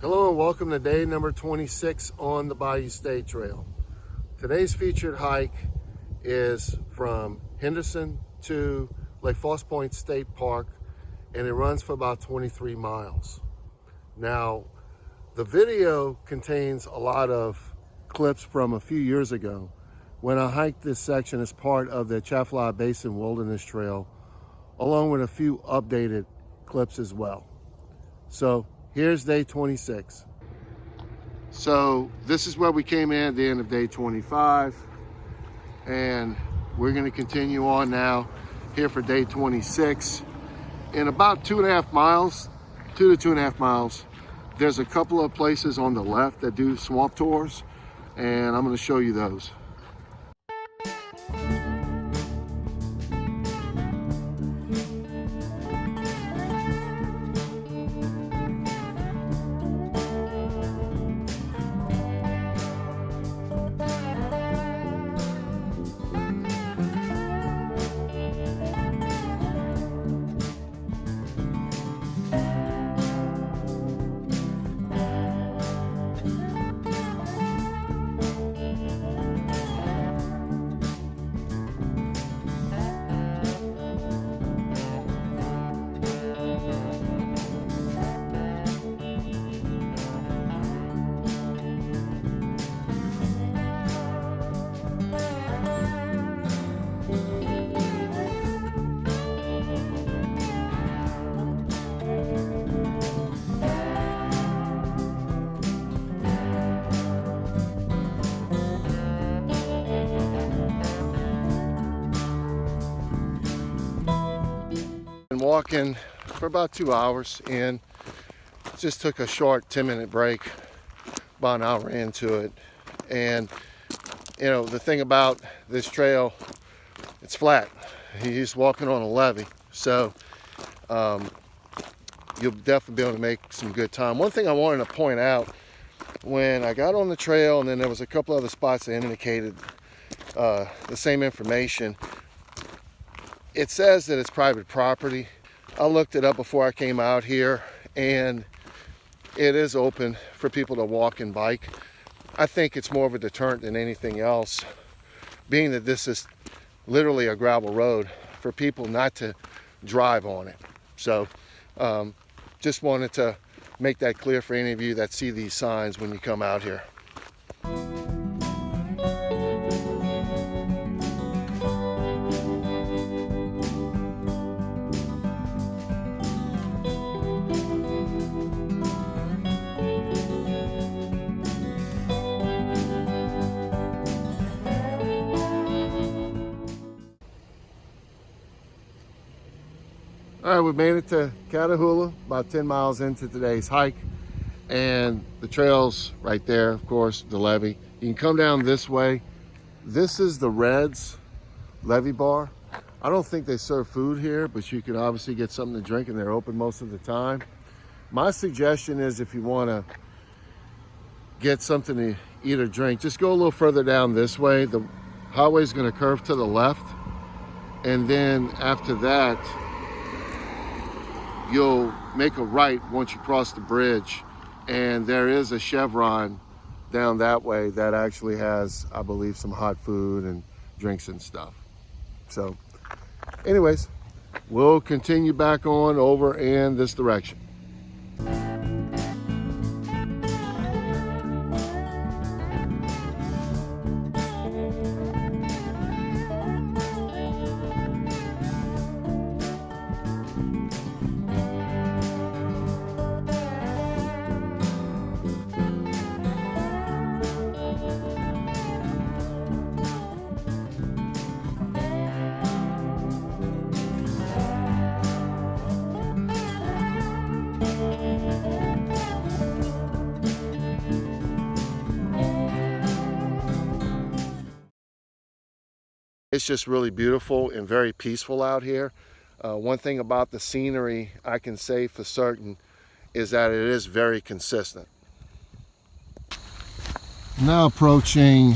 Hello and welcome to day number 26 on the Bayou State Trail. Today's featured hike is from Henderson to Lake Fausse State Park, and it runs for about 23 miles. Now, the video contains a lot of clips from a few years ago when I hiked this section as part of the Atchafalaya Basin Wilderness Trail, along with a few updated clips as well. So here's day 26. So this is where we came in at the end of day 25, and we're going to continue on now here for day 26. In about 2.5 miles, 2 to 2.5 miles, there's a couple of places on the left that do swamp tours, and I'm going to show you those. Walking for about 2 hours and just took a short 10-minute break about an hour into it. And you know, the thing about this trail, it's flat. He's walking on a levee, so you'll definitely be able to make some good time. One thing I wanted to point out, when I got on the trail, and then there was a couple other spots that indicated the same information. It says that it's private property. I looked it up before I came out here, and it is open for people to walk and bike. I think it's more of a deterrent than anything else, being that this is literally a gravel road, for people not to drive on it. So just wanted to make that clear for any of you that see these signs when you come out here. All right, we made it to Catahoula, about 10 miles into today's hike, and the trail's right there, of course, the levee. You can come down this way. This is the Reds levee bar. I don't think they serve food here, but you can obviously get something to drink, and they're open most of the time. My suggestion is, if you want to get something to eat or drink, just go a little further down this way. The highway's going to curve to the left, and then after that, you'll make a right once you cross the bridge, and there is a Chevron down that way that actually has, I believe, some hot food and drinks and stuff. So anyways, we'll continue back on over in this direction. It's just really beautiful and very peaceful out here. One thing about the scenery I can say for certain is that it is very consistent. Now approaching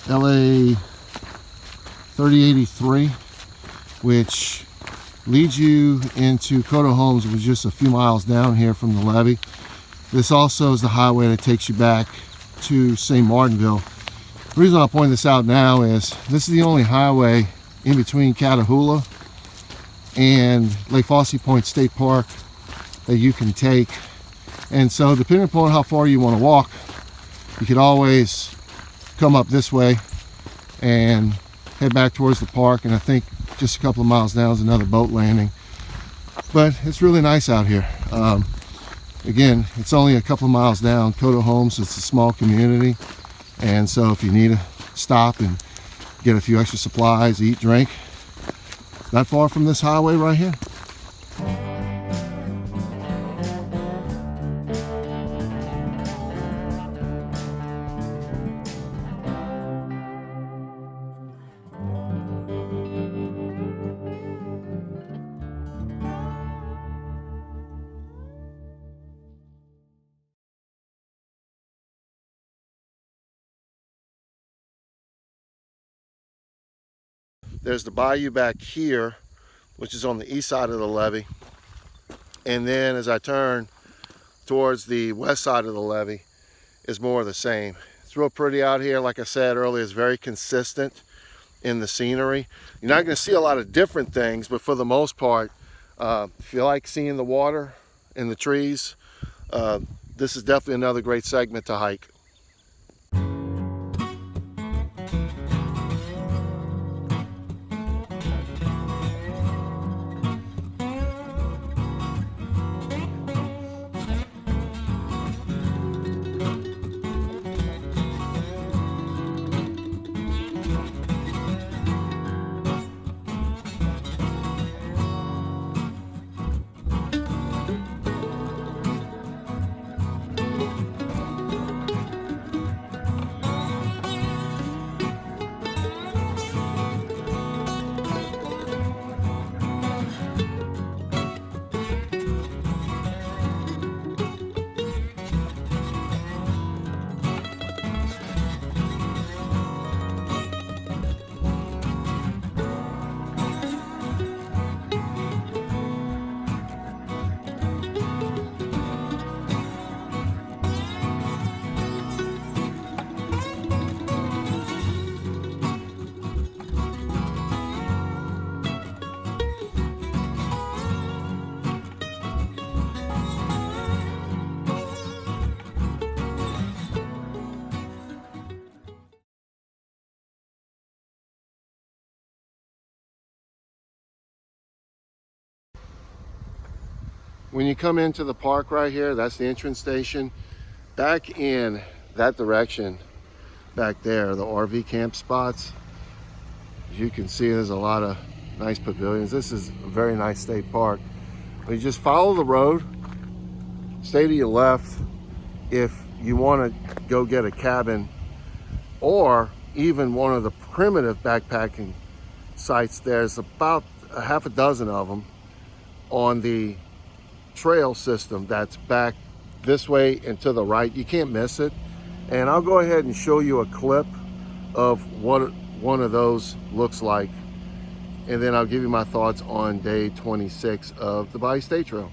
LA 3083, which leads you into Coteau Homes, which is just a few miles down here from the levee. This also is the highway that takes you back to St. Martinville. The reason I'll point this out now is this is the only highway in between Catahoula and Lake Fausse State Park that you can take. And so depending upon how far you want to walk, you could always come up this way and head back towards the park. And I think just a couple of miles down is another boat landing. But it's really nice out here. Again, it's only a couple of miles down. Coda Homes, it's a small community. And so if you need to stop and get a few extra supplies, eat, drink, it's not far from this highway right here. There's the bayou back here, which is on the east side of the levee. And then as I turn towards the west side of the levee, is more of the same. It's real pretty out here. Like I said earlier, it's very consistent in the scenery. You're not going to see a lot of different things, but for the most part, if you like seeing the water and the trees, this is definitely another great segment to hike. When you come into the park right here, that's the entrance station. Back in that direction, back there, the RV camp spots. As you can see, there's a lot of nice pavilions. This is a very nice state park. You just follow the road, stay to your left if you want to go get a cabin or even one of the primitive backpacking sites. There's about a half a dozen of them on the trail system that's back this way and to the right. You can't miss it. And I'll go ahead and show you a clip of what one of those looks like, and then I'll give you my thoughts on day 26 of the Bayou State Trail.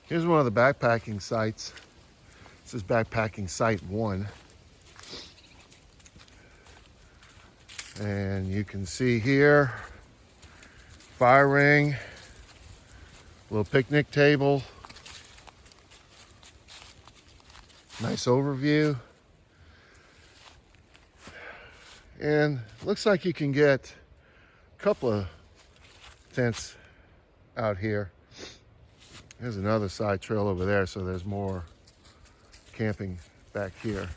Here's one of the backpacking sites. This is backpacking site 1. And you can see here, fire ring, little picnic table, nice overview. And looks like you can get a couple of tents out here. There's another side trail over there, so there's more camping back here.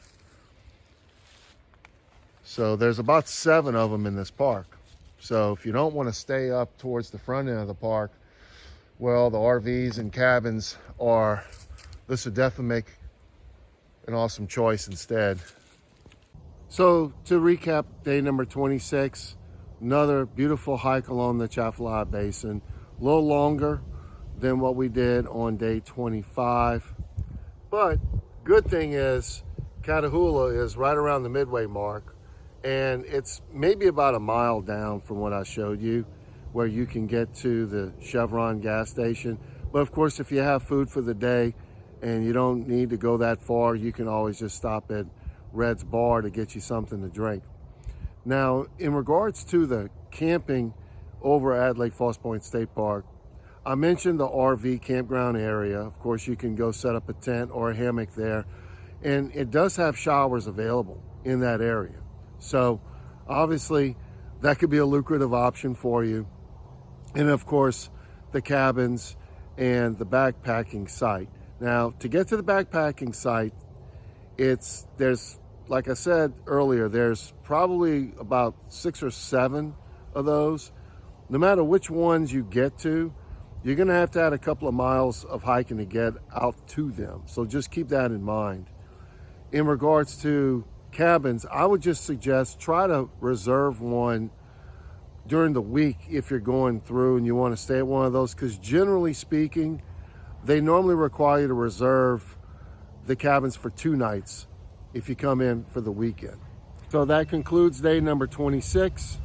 So there's about 7 of them in this park. So if you don't want to stay up towards the front end of the park, well, the RVs and cabins are, this would definitely make an awesome choice instead. So to recap, day number 26, another beautiful hike along the Atchafalaya Basin, a little longer than what we did on day 25. But good thing is Catahoula is right around the midway mark, and it's maybe about a mile down from what I showed you, where you can get to the Chevron gas station. But of course, if you have food for the day and you don't need to go that far, you can always just stop at Red's Bar to get you something to drink. Now, in regards to the camping over at Lake Fausse State Park, I mentioned the RV campground area. Of course, you can go set up a tent or a hammock there, and it does have showers available in that area. So obviously that could be a lucrative option for you. And of course, the cabins and the backpacking site. Now, to get to the backpacking site, there's, like I said earlier, there's probably about 6 or 7 of those. No matter which ones you get to, you're gonna have to add a couple of miles of hiking to get out to them. So just keep that in mind. In regards to cabins, I would just suggest try to reserve one during the week if you're going through and you want to stay at one of those, because generally speaking, they normally require you to reserve the cabins for 2 nights if you come in for the weekend. So that concludes day number 26,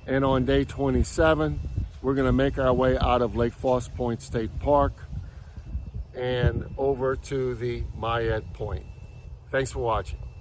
and on day 27 we're going to make our way out of Lake Fausse State Park and over to the Pointe. Thanks for watching.